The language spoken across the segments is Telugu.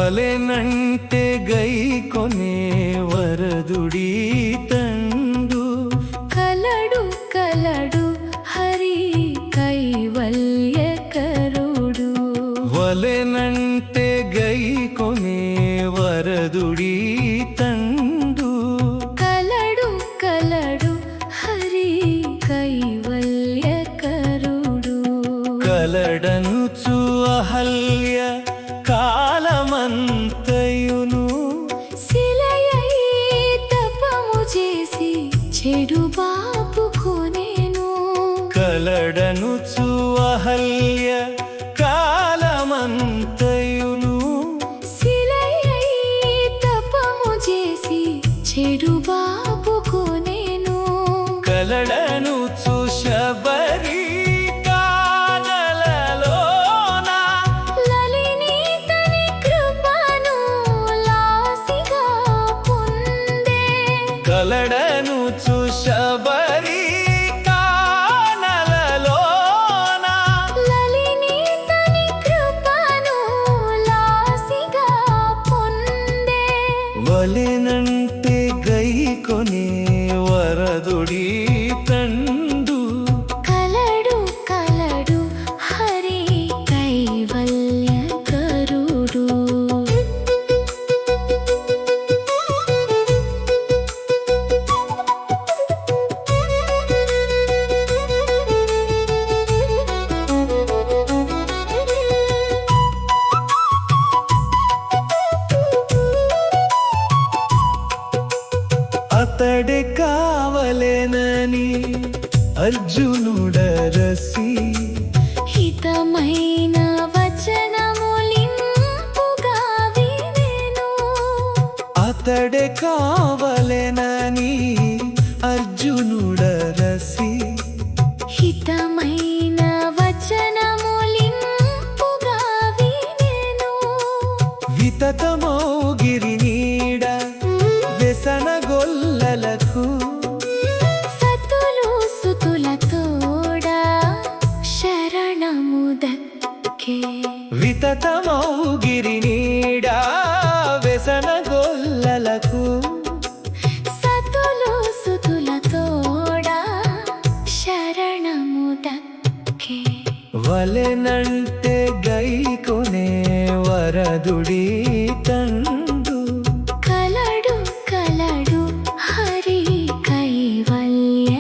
వలెనంటే గైకొనే వరదుడి తండు కలడు కలడు హరి కైవల్యకరుడు వలెనంటే గైకొనే వరదుడి తండు కలడు కలడు హరి కైవల్యకరుడు కలడనుచు అహల్య కాలమంతయును శిలయై తపము చేసి చెడు బాపుకొనేను కలడనుచు అహల్య కాలమంతయును శిలయై తపము చేసి చెడు బాపుకొనేను కలడనుచు శబరి కలడనుచు శబరి కానలలోన లలిని తని కృపను లాసిగా పొందే వలెనంటే గైకొనే వరదుడి తండు కలడు కలడు హరి కైవల్యకరుడు అతడే కావలెనని అర్జునుడరసి హితమైన వచనములింపుగా వినెను అతడే కావలెనని అర్జునుడరసి హితమైన వచనములింపుగా వినెను వితతమౌగిరి నీడ వ్యసనగొల్లలకు సతులు సుతుల తోడా శరణము దక్కే వితతమౌగిరి నీడ వ్యసనగొల్లలకు సతులు సుతుల తోడా శరణము దక్కే వలెనంటే గైకొనే వరదుడి తండు కలడు కలడు హరి కైవల్యకరుడు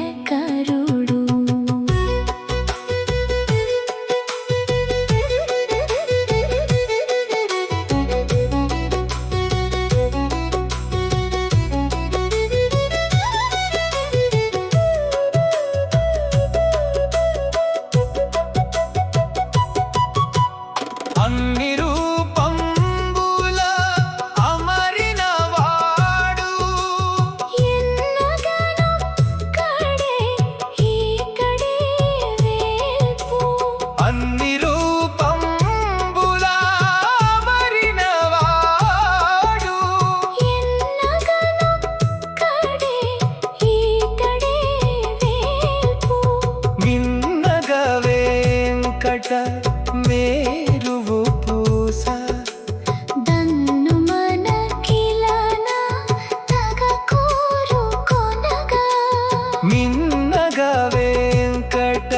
అన్ని రూపంబుల అమరిన వాడు ఎన్నగను కడే ఈకడే వేల్పు అన్ని రూపంబుల అమరిన వాడు ఎన్నగను కడే ఈకడే వేల్పు మిన్నగ వెంకట మేరువు పూస దన్ను మనకిలన తగ కోరు కొనగా మిన్నగ వెంకట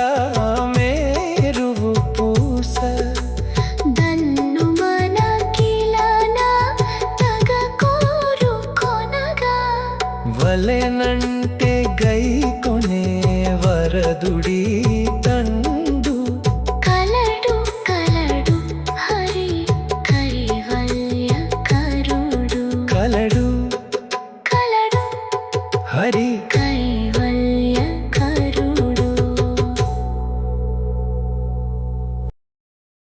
మేరువు పూస దన్ను మనకిలన తగ కోరు కొనగా వలెనంటే గైకొనే వరదుడి